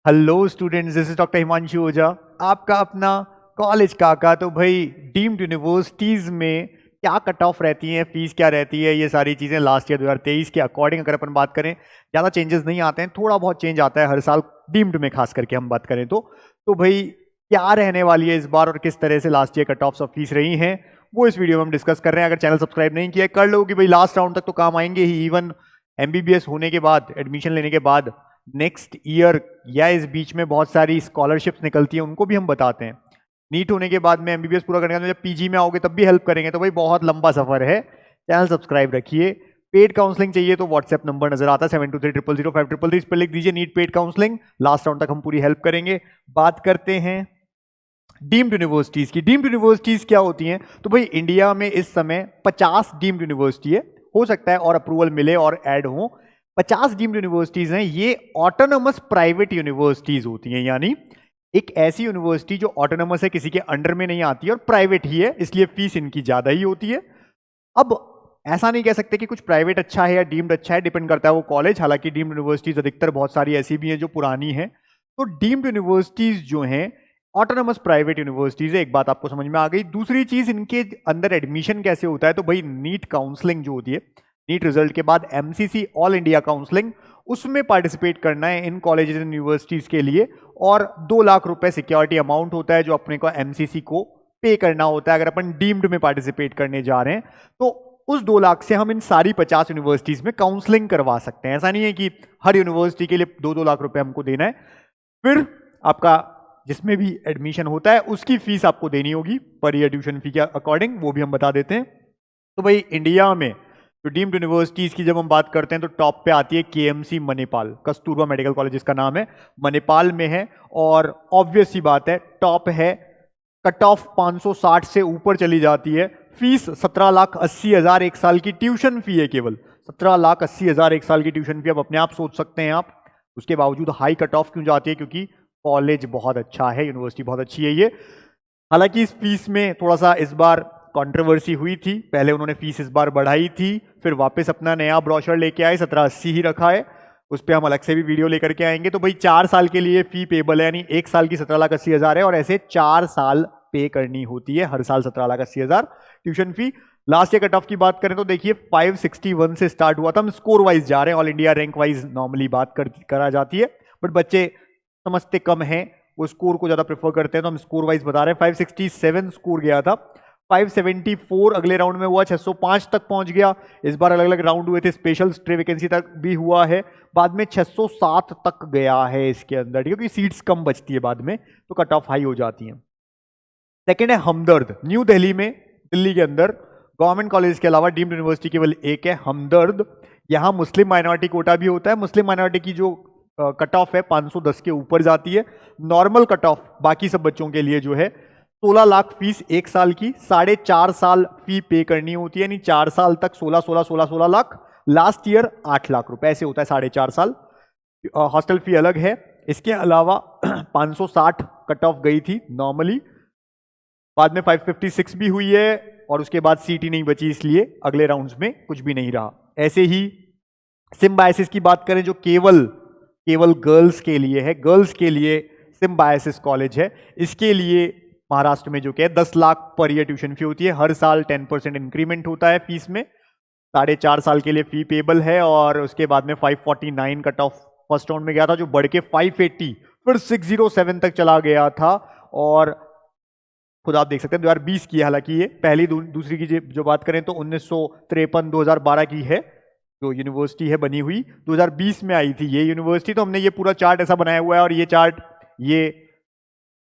Hello students, this is doctor Himanshu Ojha, आपका अपना college काका। तो भाई डीम्ड यूनिवर्सिटीज़ में क्या कट ऑफ रहती हैं, फीस क्या रहती है, ये सारी चीज़ें लास्ट ईयर 2023 के अकॉर्डिंग अगर अपन बात करें, ज़्यादा चेंजेस नहीं आते हैं, थोड़ा बहुत चेंज आता है हर साल डीम्ड में, खास करके हम बात करें तो भाई क्या रहने वाली है इस बार और किस तरह से last year cut off of fees रही हैं, वो इस वीडियो में हम डिस्कस कर रहे हैं। अगर चैनल सब्सक्राइब नहीं किया कर लो कि भाई लास्ट राउंड तक तो काम आएंगे ही। इवन एमबीबीएस होने के बाद, एडमिशन लेने के बाद नेक्स्ट ईयर या इस बीच में बहुत सारी स्कॉलरशिप्स निकलती हैं, उनको भी हम बताते हैं। नीट होने के बाद में एमबीबीएस पूरा करने के बाद जब पीजी में आओगे तब भी हेल्प करेंगे। तो भाई बहुत लंबा सफर है, चैनल सब्सक्राइब रखिए। पेड काउंसलिंग चाहिए तो व्हाट्सएप नंबर नजर आता है 72300533, इस पर लिख दीजिए NEET paid counselling. Last round तक हम पूरी हेल्प करेंगे। बात करते हैं डीम्ड यूनिवर्सिटीज की। डीम्ड यूनिवर्सिटीज क्या होती हैं? तो भाई इंडिया में इस समय 50 डीम्ड यूनिवर्सिटी है, हो सकता है और अप्रूवल मिले और ऐड हो। 50 डीम्ड यूनिवर्सिटीज हैं, ये ऑटोनमस प्राइवेट यूनिवर्सिटीज होती हैं, यानी एक ऐसी यूनिवर्सिटी जो ऑटोनमस है, किसी के अंडर में नहीं आती है और प्राइवेट ही है, इसलिए फीस इनकी ज्यादा ही होती है। अब ऐसा नहीं कह सकते कि कुछ प्राइवेट अच्छा है या डीम्ड अच्छा है, डिपेंड करता है वो कॉलेज। हालांकि डीम्ड यूनिवर्सिटीज अधिकतर बहुत सारी ऐसी भी हैं जो पुरानी हैं। तो डीम्ड यूनिवर्सिटीज जो हैं ऑटोनमस प्राइवेट यूनिवर्सिटीज है, एक बात आपको समझ में आ गई। दूसरी चीज, इनके अंदर एडमिशन कैसे होता है? तो भाई नीट काउंसलिंग जो होती है, नीट रिजल्ट के बाद एमसीसी ऑल इंडिया काउंसलिंग, उसमें पार्टिसिपेट करना है इन कॉलेजेस एंड यूनिवर्सिटीज के लिए। और 2 लाख रुपए सिक्योरिटी अमाउंट होता है जो अपने को एमसीसी को पे करना होता है अगर अपन डीम्ड में पार्टिसिपेट करने जा रहे हैं। तो उस 2 लाख से हम इन सारी 50 यूनिवर्सिटीज में काउंसलिंग करवा सकते हैं। ऐसा नहीं है कि हर यूनिवर्सिटी के लिए 2-2 लाख रुपए हमको देना है। फिर आपका जिसमें भी एडमिशन होता है उसकी फीस आपको देनी होगी पर ईयर ट्यूशन फी के अकॉर्डिंग, वो भी हम बता देते हैं। तो भाई इंडिया में तो डीम्ड यूनिवर्सिटीज की जब हम बात करते हैं तो टॉप पे आती है KMC Manipal, Kasturba medical college इसका नाम है, मणिपाल में है। और ऑब्वियस सी बात है, टॉप है, कट ऑफ 560 से ऊपर चली जाती है। फीस 17,80,000 एक साल की ट्यूशन फी है, केवल 17,80,000 एक साल की ट्यूशन फी। अब अपने आप सोच सकते हैं आप, उसके बावजूद हाई कट ऑफ क्यों जाती है? क्योंकि कॉलेज बहुत अच्छा है, यूनिवर्सिटी बहुत अच्छी है ये। हालांकि इस फीस में थोड़ा सा इस बार कंट्रोवर्सी हुई थी, पहले उन्होंने फीस इस बार बढ़ाई थी, फिर वापस अपना नया ब्रोशर लेके आए, 1780 ही रखा है। उस पर हम अलग से भी वीडियो लेकर के आएंगे। तो भाई 4 साल के लिए फी पेबल है, यानी एक साल की 17,80,000 है और ऐसे 4 साल पे करनी होती है, हर साल 17,80,000 tuition fee. Last year cut off की बात करें तो देखिए 561 से स्टार्ट हुआ था। हम स्कोर वाइज जा रहे हैं, all India rank wise normally बात करा जाती है, बट बच्चे समझते कम हैं, वो स्कोर को ज्यादा प्रेफर करते हैं, तो हम स्कोर वाइज बता रहे हैं। 567 स्कोर गया था, 574 अगले राउंड में हुआ, 605 तक पहुंच गया। इस बार अलग अलग राउंड हुए थे, स्पेशल स्ट्रे वैकेंसी तक भी हुआ है, बाद में 607 तक गया है इसके अंदर, क्योंकि सीट्स कम बचती है बाद में, तो कट ऑफ हाई हो जाती है। सेकेंड है हमदर्द, न्यू दिल्ली में, दिल्ली के अंदर गवर्नमेंट कॉलेज के अलावा डीम्ड यूनिवर्सिटी केवल एक है, हमदर्द। यहाँ मुस्लिम माइनॉरिटी कोटा भी होता है। मुस्लिम माइनॉरिटी की जो कट ऑफ है 510 के ऊपर जाती है। नॉर्मल कट ऑफ बाकी सब बच्चों के लिए जो है 16 लाख फीस एक साल की, 4.5 साल फी पे करनी होती है, यानी 4 साल तक 16 लाख। लास्ट ईयर 8 लाख रुपए, ऐसे होता है 4.5 साल। हॉस्टल फी अलग है। इसके अलावा 560 कट ऑफ गई थी नॉर्मली, बाद में 556 भी हुई है और उसके बाद सीट ही नहीं बची, इसलिए अगले राउंड्स में कुछ भी नहीं रहा। ऐसे ही सिम्बायसिस की बात करें जो केवल गर्ल्स के लिए है, गर्ल्स के लिए सिम्बायसिस कॉलेज है, इसके लिए महाराष्ट्र में जो कि 10 lakh per year tuition fee होती है, हर साल 10% इंक्रीमेंट होता है फीस में, 4.5 साल के लिए फी पेबल है। और उसके बाद में 549 कट ऑफ फर्स्ट राउंड में गया था, जो बढ़ के 580 फिर 607 तक चला गया था। और खुद आप देख सकते हैं 2020 की है, हालांकि ये पहली दूसरी की जो बात करें तो 1953 2012 की है जो यूनिवर्सिटी है बनी हुई, 2020 में आई थी ये यूनिवर्सिटी। तो हमने ये पूरा चार्ट ऐसा बनाया हुआ है, और ये चार्ट ये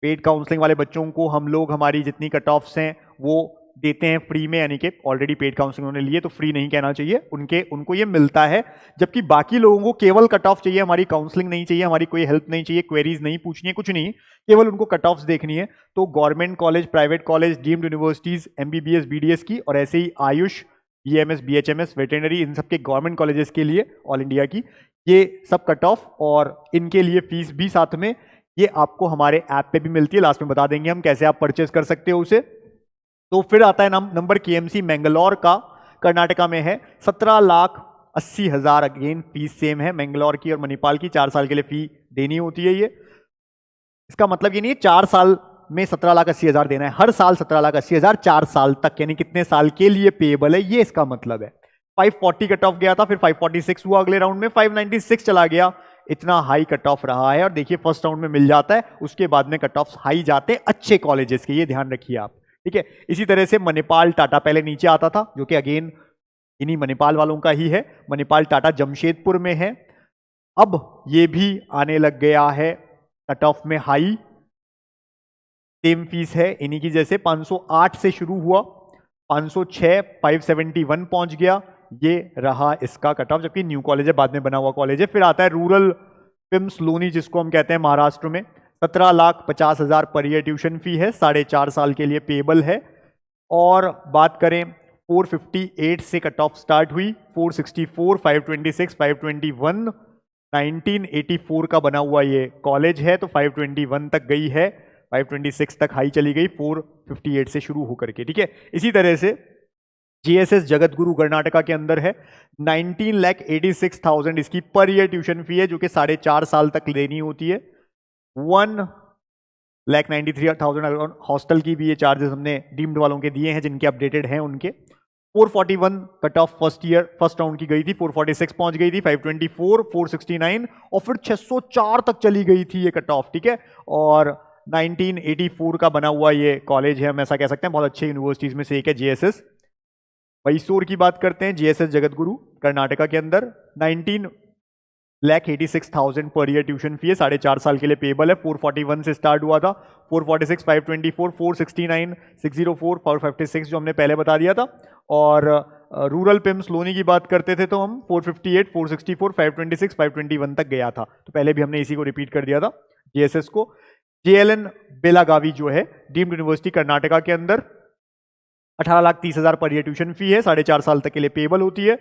पेड काउंसलिंग वाले बच्चों को हम लोग हमारी जितनी कट ऑफ्स हैं वो देते हैं फ्री में, यानी कि ऑलरेडी पेड काउंसलिंग उन्होंने लिए तो फ्री नहीं कहना चाहिए, उनको ये मिलता है। जबकि बाकी लोगों को केवल कट ऑफ चाहिए, हमारी काउंसलिंग नहीं चाहिए, हमारी कोई हेल्प नहीं चाहिए, क्वेरीज नहीं पूछनी है, कुछ नहीं, केवल उनको कट ऑफ्स देखनी है। तो government college, private college, deemed universities, MBBS, BDS की, और ऐसे ही आयुष, बीएमएस, बीएचएमएस, वेटरनरी, इन सबके गवर्नमेंट कॉलेजेस के लिए ऑल इंडिया की ये सब कट ऑफ, और इनके लिए फीस भी साथ में ये आपको हमारे ऐप पे भी मिलती है। लास्ट में बता देंगे हम कैसे आप परचेज कर सकते हो उसे। तो फिर आता है नंबर केएमसी मैंगलोर का, कर्नाटका में है, 17,80,000 अगेन फीस सेम है मैंगलोर की और मणिपाल की, 4 साल के लिए फी देनी होती है ये। इसका मतलब ये नहीं है 4 साल में 17,80,000 देना है, हर साल 17,80,000 4 साल तक, यानी कितने साल के लिए पेएबल है, ये इसका मतलब है। 540 कट ऑफ गया था, फिर 546 हुआ अगले राउंड में, 596 चला गया, इतना हाई कट ऑफ रहा है। और देखिए फर्स्ट राउंड में मिल जाता है, उसके बाद में कट ऑफ हाई जाते हैं अच्छे कॉलेजेस के, ये ध्यान रखिए आप, ठीक है। इसी तरह से मणिपाल टाटा पहले नीचे आता था, जो कि अगेन इन्हीं मणिपाल वालों का ही है। मणिपाल टाटा जमशेदपुर में है, अब ये भी आने लग गया है कट ऑफ में हाई, सेम फीस है इन्हीं की जैसे, 508 से शुरू हुआ, 506, 571 पहुंच गया, ये रहा इसका कट ऑफ, जबकि न्यू कॉलेज है, बाद में बना हुआ कॉलेज है। फिर आता है रूरल पिम्स लोनी, जिसको हम कहते हैं महाराष्ट्र में, 17,50,000 पर ईयर ट्यूशन फी है, 4.5 साल के लिए पेएबल है। और बात करें 458 से कट ऑफ स्टार्ट हुई, 464, 526, 521, 1984 का बना हुआ ये कॉलेज है, तो 521 तक गई है, 526 तक हाई चली गई 458 से शुरू होकर के, ठीक है। इसी तरह से जीएसएस जगत गुरु कर्नाटका के अंदर है, 19,86,000 इसकी पर ईयर ट्यूशन फी है, जो कि 4.5 साल तक लेनी होती है। 1,93,000 हॉस्टल की भी ये चार्जेस हमने डीम्ड वालों के दिए हैं, जिनके अपडेटेड हैं उनके। 441 कट ऑफ फर्स्ट राउंड की गई थी, 446 पहुंच गई थी, 524, 469 और फिर 604 तक चली गई थी ये कट ऑफ, ठीक है। और 1984 का बना हुआ ये कॉलेज है, हम ऐसा कह सकते हैं, बहुत अच्छे यूनिवर्सिटीज में से एक है जीएसएस। मैसूर की बात करते हैं, जीएसएस जगत गुरु कर्नाटका के अंदर 19,86,000 पर ईयर ट्यूशन फी है, 4.5 साल के लिए पेएबल है। 441 से स्टार्ट हुआ था, 446, 524, 469, 604, 456 जो हमने पहले बता दिया था। और रूरल पिम्स लोनी की बात करते थे तो हम 458, 464, 526, 521 तक गया था, तो पहले भी हमने इसी को रिपीट कर दिया था जीएसएस को। जेएलएन बेलागावी जो है डीम्ड यूनिवर्सिटी कर्नाटका के अंदर, 18,30,000 पर ईयर ट्यूशन फी है, 4.5 साल तक के लिए पेएबल होती है।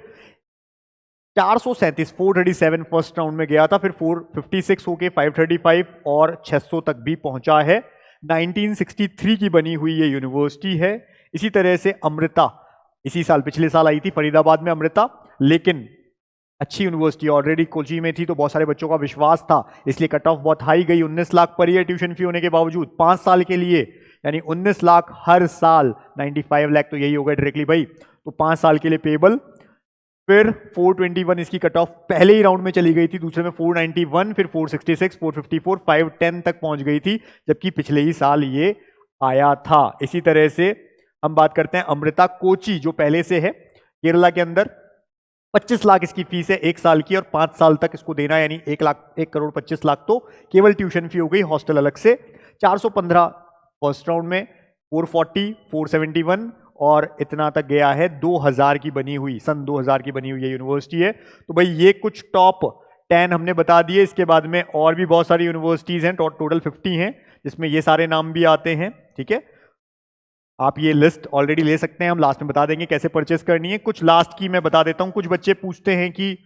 437, 437 फर्स्ट राउंड में गया था, फिर 456 होके 535 और 600 तक भी पहुंचा है। 1963 की बनी हुई ये यूनिवर्सिटी है। इसी तरह से अमृता, इसी साल पिछले साल आई थी फरीदाबाद में अमृता, लेकिन अच्छी यूनिवर्सिटी ऑलरेडी कोची में थी, तो बहुत सारे बच्चों का विश्वास था, इसलिए कट ऑफ बहुत हाई गई, 19 lakh per year tuition fee होने के बावजूद 5 साल के लिए, यानी 19 लाख हर साल, 95 लाख तो यही हो गया डायरेक्टली भाई, तो 5 साल के लिए पेएबल। फिर 421 इसकी कट ऑफ पहले ही राउंड में चली गई थी, दूसरे में 491, फिर 466, 454, 510 तक पहुंच गई थी, जबकि पिछले ही साल ये आया था। इसी तरह से हम बात करते हैं अमृता कोची, जो पहले से है केरला के अंदर, 25 लाख इसकी फीस है 1 साल की, और 5 साल तक इसको देना, यानी 1,25,00,000 तो केवल ट्यूशन फी हो गई, हॉस्टल अलग से। 415 फर्स्ट राउंड में, 440, 471 और इतना तक गया है, 2000 की बनी हुई, सन 2000 की बनी हुई ये यूनिवर्सिटी है। तो भाई ये कुछ टॉप 10 हमने बता दिए, इसके बाद में और भी बहुत सारी यूनिवर्सिटीज हैं, टोटल 50 हैं, जिसमें ये सारे नाम भी आते हैं, ठीक है। आप ये लिस्ट ऑलरेडी ले सकते हैं, हम लास्ट में बता देंगे कैसे परचेस करनी है। कुछ लास्ट की मैं बता देता हूं। कुछ बच्चे पूछते हैं कि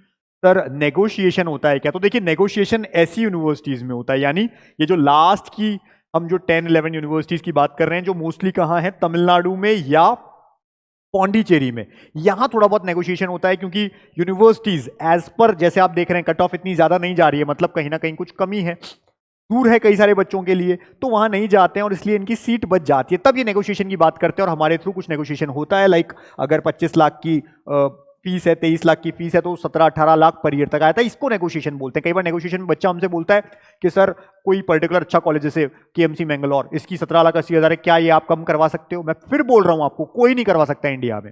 सर नेगोशिएशन होता है क्या, तो देखिए नेगोशिएशन ऐसी यूनिवर्सिटीज में होता है, यानी ये जो लास्ट की हम जो 10-11 यूनिवर्सिटीज की बात कर रहे हैं, जो मोस्टली कहां है, तमिलनाडु में या पौंडीचेरी में, यहां थोड़ा बहुत नेगोशिएशन होता है, क्योंकि यूनिवर्सिटीज एज पर, जैसे आप देख रहे हैं कट ऑफ इतनी ज्यादा नहीं जा रही है, मतलब कहीं ना कहीं कुछ कमी है, दूर है कई सारे बच्चों के लिए, तो वहां नहीं जाते हैं और इसलिए इनकी सीट बच जाती है, तब ये नेगोशिएशन की बात करते हैं। और हमारे थ्रू कुछ नेगोशिएशन होता है, लाइक अगर 25 लाख की फीस है, 23 लाख की फीस है, तो 17-18 लाख पर ईयर तक आया था, इसको नेगोशिएशन बोलते हैं। कई बार नेगोशिएशन में बच्चा हमसे बोलता है कि सर कोई पर्टिकुलर अच्छा कॉलेज, जैसे केएमसी मैंगलोर, इसकी 17,80,000 है, क्या ये आप कम करवा सकते हो? मैं फिर बोल रहा हूं आपको, कोई नहीं करवा सकता इंडिया में।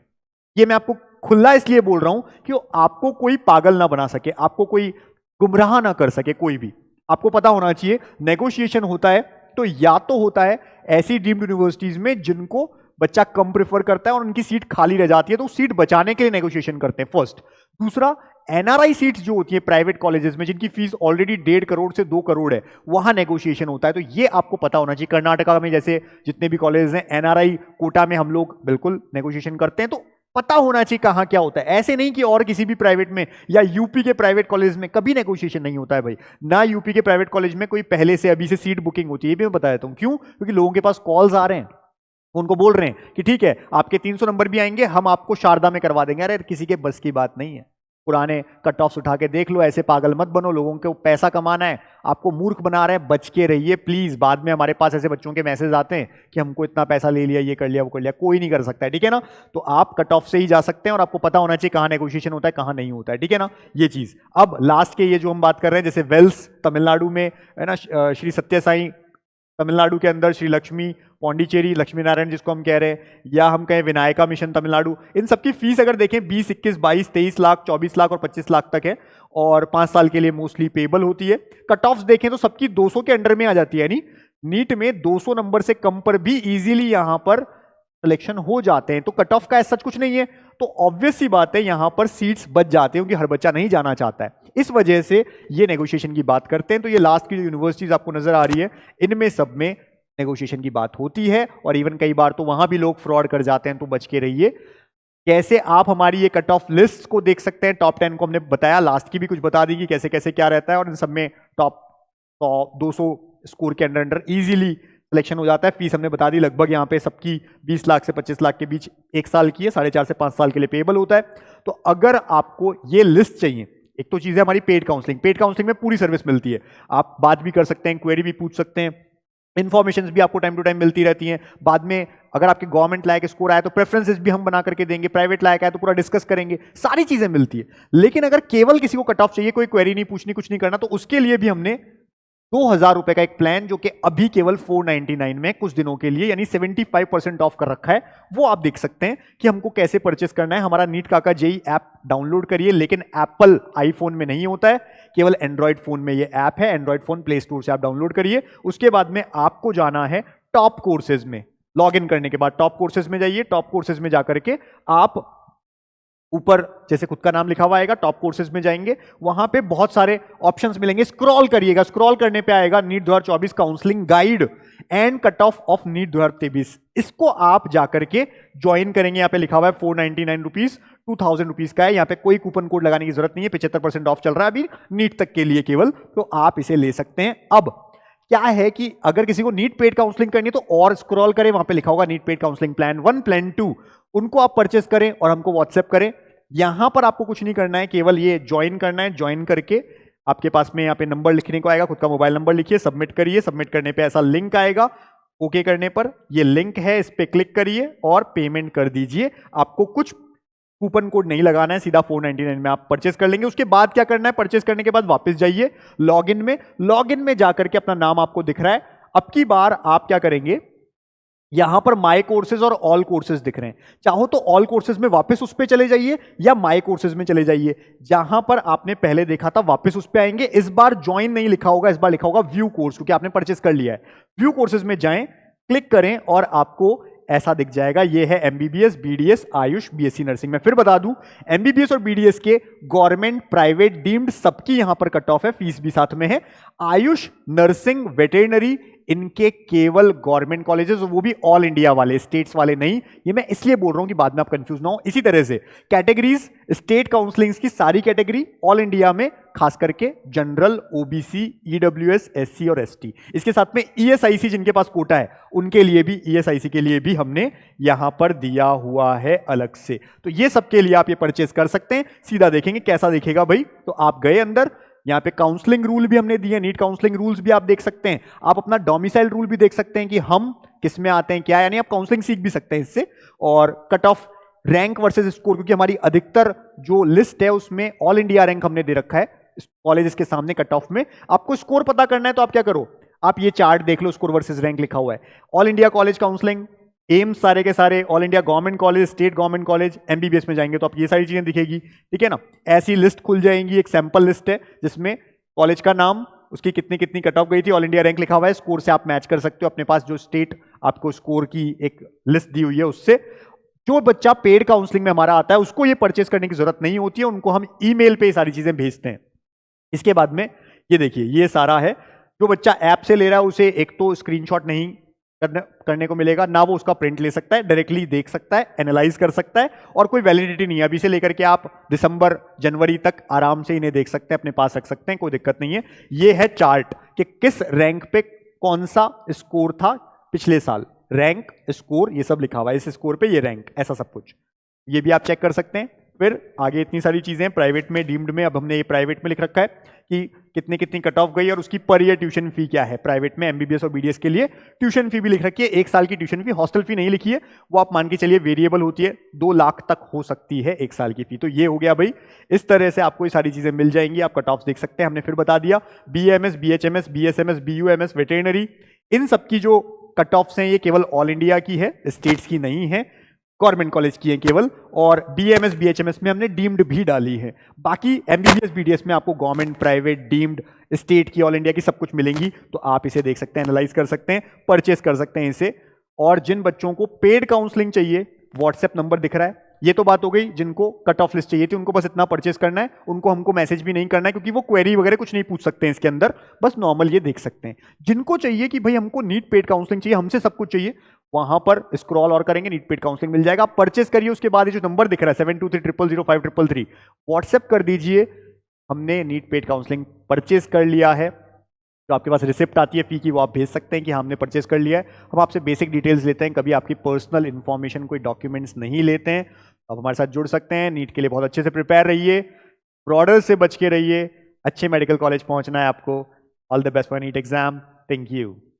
ये मैं आपको खुला इसलिए बोल रहा हूं कि आपको कोई पागल ना बना सके, आपको कोई गुमराह ना कर सके, कोई भी आपको पता होना चाहिए। नेगोशिएशन होता है तो या तो होता है ऐसी डीम्ड यूनिवर्सिटीज में जिनको बच्चा कम प्रेफर करता है और उनकी सीट खाली रह जाती है, तो सीट बचाने के लिए नेगोशिएशन करते हैं, फर्स्ट। दूसरा, एनआरआई सीट्स जो होती है प्राइवेट कॉलेजेस में, जिनकी फीस ऑलरेडी 1.5 करोड़ से 2 करोड़ है, वहां नेगोशिएशन होता है, तो ये आपको पता होना चाहिए। कर्नाटका में जैसे जितने भी कॉलेजेस हैं, एनआरआई कोटा में हम लोग बिल्कुल नेगोशिएशन करते हैं, तो पता होना चाहिए कहां क्या होता है। ऐसे नहीं कि और किसी भी प्राइवेट में या यूपी के प्राइवेट कॉलेज में कभी नेगोशिएशन नहीं होता है भाई, ना यूपी के प्राइवेट कॉलेज में कोई पहले से अभी से सीट बुकिंग होती है, ये भी मैं बता देता हूं। क्यों? क्योंकि लोगों के पास कॉल्स आ रहे हैं, उनको बोल रहे हैं कि ठीक है आपके 300 नंबर भी आएंगे, हम आपको शारदा में करवा देंगे। अरे किसी के बस की बात नहीं है, पुराने कट ऑफ्स उठा के देख लो, ऐसे पागल मत बनो, लोगों को पैसा कमाना है, आपको मूर्ख बना रहे हैं, बच के रहिए प्लीज। बाद में हमारे पास ऐसे बच्चों के मैसेज आते हैं कि हमको इतना पैसा ले लिया, ये कर लिया, वो कर लिया, कोई नहीं कर सकता है, ठीक है ना। तो आप कट ऑफ से ही जा सकते हैं और आपको पता होना चाहिए कहां नेगोशिएशन होता है कहां नहीं होता है, ठीक है ना, ये चीज। अब लास्ट के ये जो हम बात कर रहे हैं, जैसे वेल्स तमिलनाडु में है ना, श्री सत्य साई तमिलनाडु के अंदर, श्री लक्ष्मी पौंडीचेरी लक्ष्मी नारायण जिसको हम कह रहे हैं, या हम कहें विनायका मिशन तमिलनाडु, इन सबकी फीस अगर देखें 20, 21, 22, 23 लाख, 24 लाख और 25 लाख तक है, और 5 साल के लिए मोस्टली पेबल होती है। कट ऑफ्स देखें तो सबकी 200 के अंडर में आ जाती है, यानी नीट में 200 नंबर से कम पर भी इजीली यहां पर सिलेक्शन हो जाते हैं। तो कट ऑफ का सच कुछ नहीं है, तो ऑब्वियस सी बात है यहां पर सीट्स बच जाते हैं, क्योंकि हर बच्चा नहीं जाना चाहता है। इस वजह से ये नेगोशिएशन की बात करते हैं। तो ये लास्ट की जो यूनिवर्सिटीज आपको नजर आ रही है, इनमें सब में नेगोशिएशन की बात होती है, और इवन कई बार तो वहां भी लोग फ्रॉड कर जाते हैं, तो बच के रहिए। कैसे आप हमारी ये कट ऑफ लिस्ट को देख सकते हैं, टॉप 10 को हमने बताया, लास्ट की भी कुछ बता दी कि कैसे कैसे क्या रहता है, और इन सब में टॉप 200 स्कोर के अंडर इजीली सिलेक्शन हो जाता है। फीस हमने बता दी, लगभग यहाँ पे सबकी 20 लाख से 25 लाख के बीच 1 साल की है, 4.5 से 5 साल के लिए पेबल होता है। तो अगर आपको ये लिस्ट चाहिए, एक तो चीज़ है हमारी पेड काउंसलिंग, पेड काउंसलिंग में पूरी सर्विस मिलती है, आप बात भी कर सकते हैं, क्वेरी भी पूछ सकते हैं, इन्फॉर्मेशन भी आपको टाइम टू टाइम मिलती रहती हैं। बाद में अगर आपके गवर्नमेंट लायक स्कोर आया तो प्रेफरेंसेस भी हम बना करके देंगे, प्राइवेट लायक आया तो पूरा डिस्कस करेंगे, सारी चीजें मिलती है। लेकिन अगर केवल किसी को कट ऑफ चाहिए, कोई क्वेरी नहीं पूछनी, कुछ नहीं करना, तो उसके लिए भी हमने 2000 रुपए का एक प्लान, जो कि अभी केवल 499 में कुछ दिनों के लिए, यानी 75% ऑफ कर रखा है, वो आप देख सकते हैं कि हमको कैसे परचेस करना है। हमारा नीट काका जेई ऐप डाउनलोड करिए, लेकिन एप्पल आईफोन में नहीं होता है, केवल एंड्रॉइड फोन में ये ऐप है। एंड्रॉइड फोन प्ले स्टोर से आप डाउनलोड करिए। उसके बाद में आपको जाना है टॉप कोर्सेज में, लॉग इन करने के बाद टॉप कोर्सेज में जाइए। टॉप कोर्सेज में जाकर के आप ऊपर जैसे खुद का नाम लिखा हुआ आएगा, टॉप कोर्सेज में जाएंगे, वहां पे बहुत सारे ऑप्शंस मिलेंगे, स्क्रॉल करिएगा, स्क्रॉल करने पे आएगा NEET 2024 counselling guide and cut off of NEET 2023। इसको आप जाकर के ज्वाइन करेंगे। यहाँ पे लिखा हुआ है 499 रुपीज, 2000 रुपीज का है। यहाँ पे कोई कूपन कोड लगाने की जरूरत नहीं है, 75% ऑफ चल रहा है अभी नीट तक के लिए केवल, तो आप इसे ले सकते हैं। अब क्या है कि अगर किसी को नीट पेड काउंसलिंग करनी है तो और स्क्रॉल करें, वहां पे लिखा होगा NEET paid counselling plan 1, plan 2, उनको आप परचेस करें और हमको व्हाट्सएप करें। यहां पर आपको कुछ नहीं करना है, केवल ये ज्वाइन करना है। ज्वाइन करके आपके पास में यहाँ पे नंबर लिखने को आएगा, खुद का मोबाइल नंबर लिखिए, सबमिट करिए। सबमिट करने पे ऐसा लिंक आएगा, ओके करने पर ये लिंक है, इस पे क्लिक करिए और पेमेंट कर दीजिए। आपको कुछ कूपन कोड नहीं लगाना है, सीधा 499 में आप परचेस कर लेंगे। उसके बाद क्या करना है, परचेस करने के बाद वापस जाइए लॉगिन में। लॉगिन में जाकर के अपना नाम आपको दिख रहा है, अब की बार आप क्या करेंगे, यहां पर माय कोर्सेज और ऑल कोर्सेज दिख रहे हैं, चाहो तो ऑल कोर्सेज में वापस उस पे चले जाइए या माय कोर्सेज में चले जाइए। जहां पर आपने पहले देखा था वापस उस पे आएंगे। इस बार ज्वाइन नहीं लिखा होगा, इस बार लिखा होगा व्यू कोर्स, क्योंकि आपने परचेस कर लिया है। व्यू कोर्सेज में जाएं, क्लिक करें और आपको ऐसा दिख जाएगा। ये है MBBS, BDS, Ayush, BSc nursing. में फिर बता दूं, एमबीबीएस और बीडीएस के गवर्नमेंट, प्राइवेट, डीम्ड सबकी यहां पर कट ऑफ है, फीस भी साथ में है। आयुष, नर्सिंग, वेटरनरी, इनके केवल गवर्नमेंट कॉलेजेस, वो भी ऑल इंडिया वाले, स्टेट्स वाले नहीं। ये मैं इसलिए बोल रहा हूं कि बाद में आप कंफ्यूज ना हो। इसी तरह से कैटेगरीज, स्टेट काउंसलिंग्स की सारी कैटेगरी ऑल इंडिया में, खास करके जनरल, ओबीसी, ईडब्ल्यूएस, एससी और एसटी। इसके साथ में ईएसआईसी जिनके पास कोटा है उनके लिए भी, ईएसआईसी के लिए भी हमने यहां पर दिया हुआ है अलग से। तो ये सबके लिए आप ये परचेस कर सकते हैं। सीधा देखेंगे कैसा दिखेगा भाई, तो आप गए अंदर, यहाँ पे काउंसलिंग रूल भी हमने दिए, नीट काउंसलिंग रूल्स भी आप देख सकते हैं। आप अपना डोमिसाइल रूल भी देख सकते हैं कि हम किस में आते हैं क्या, यानी आप काउंसलिंग सीख भी सकते हैं इससे। और cut off, rank versus score, क्योंकि हमारी अधिकतर जो लिस्ट है उसमें ऑल इंडिया रैंक हमने दे रखा है कॉलेजेस के सामने कट ऑफ में। आपको स्कोर पता करना है तो आप क्या करो, आप ये चार्ट देख लो, स्कोर वर्सेस रैंक लिखा हुआ है। All India college counselling, AIIMS सारे के सारे, all India government college, state government college, MBBS में जाएंगे तो आप ये सारी चीजें दिखेगी, ठीक है ना। ऐसी लिस्ट खुल जाएंगी, एक सैंपल लिस्ट है जिसमें कॉलेज का नाम, उसकी कितनी कितनी कट ऑफ गई थी, ऑल इंडिया रैंक लिखा हुआ है, स्कोर से आप मैच कर सकते हो अपने पास जो स्टेट आपको स्कोर की एक लिस्ट दी हुई है उससे। जो बच्चा पेड काउंसलिंग में हमारा आता है उसको ये परचेस करने की जरूरत नहीं होती है, उनको हम ईमेल पे ये सारी चीजें भेजते हैं। इसके बाद में ये देखिए, ये सारा है। जो बच्चा ऐप से ले रहा है उसे एक तो स्क्रीनशॉट नहीं करने को मिलेगा, ना वो उसका प्रिंट ले सकता है, डायरेक्टली देख सकता है, एनालाइज कर सकता है, और कोई वैलिडिटी नहीं है। अभी से लेकर के आप दिसंबर जनवरी तक आराम से इन्हें देख सकते हैं, अपने पास रख सकते हैं, कोई दिक्कत नहीं है। ये है चार्ट कि किस रैंक पे कौन सा स्कोर था पिछले साल, रैंक, स्कोर, ये सब लिखा हुआ है, इस स्कोर पे ये रैंक, ऐसा सब कुछ, ये भी आप चेक कर सकते हैं। फिर आगे इतनी सारी चीजें प्राइवेट में, डीम्ड में, अब हमने ये प्राइवेट में लिख रखा है कि कितनी कितनी कट ऑफ गई और उसकी पर ईयर ट्यूशन फी क्या है। प्राइवेट में एमबीबीएस और बीडीएस के लिए ट्यूशन फी भी लिख रखी है, 1 साल की ट्यूशन फी, हॉस्टल फी नहीं लिखी है, वो आप मान के चलिए वेरिएबल होती है, 2 लाख तक हो सकती है 1 साल की फी। तो ये हो गया भाई, इस तरह से आपको ये सारी चीजें मिल जाएंगी, आप कट ऑफ देख सकते हैं। हमने फिर बता दिया BMS, BHMS, BSMS, BUMS, veterinary, इन सब की जो कट ऑफ्स हैं ये केवल ऑल इंडिया की है, स्टेट्स की नहीं है, गवर्नमेंट कॉलेज की है केवल। और बीएमएस बीएचएमएस में हमने डीम्ड भी डाली है। बाकी एमबीबीएस बीडीएस में आपको गवर्नमेंट, प्राइवेट, डीम्ड, स्टेट की, ऑल इंडिया की सब कुछ मिलेंगी। तो आप इसे देख सकते हैं, एनालाइज कर सकते हैं, परचेस कर सकते हैं इसे। और जिन बच्चों को पेड काउंसलिंग चाहिए, व्हाट्सएप नंबर दिख रहा है। ये तो बात हो गई जिनको कट ऑफ लिस्ट चाहिए थी, उनको बस इतना परचेस करना है, उनको हमको मैसेज भी नहीं करना है, क्योंकि वो क्वेरी वगैरह कुछ नहीं पूछ सकते हैं इसके अंदर, बस नॉर्मल ये देख सकते हैं। जिनको चाहिए कि भाई हमको नीट पेड काउंसलिंग चाहिए, हमसे सब कुछ चाहिए, वहां पर स्क्रॉल और करेंगे, नीट पेड काउंसलिंग मिल जाएगा, आप परचेस करिए। उसके बाद ये जो नंबर दिख रहा है 72300533, व्हाट्सएप कर दीजिए, हमने नीट पेड काउंसलिंग परचेस कर लिया है। तो आपके पास रिसिप्ट आती है फी की, वो आप भेज सकते हैं कि हमने परचेस कर लिया है। हम आपसे बेसिक डिटेल्स लेते हैं, कभी आपकी पर्सनल इंफॉर्मेशन, कोई डॉक्यूमेंट्स नहीं लेते हैं। आप हमारे साथ जुड़ सकते हैं। नीट के लिए बहुत अच्छे से प्रिपेयर रहिए, फ्रॉडर से बच के रहिए, अच्छे मेडिकल कॉलेज पहुंचना है आपको। All the best for NEET exam. Thank you.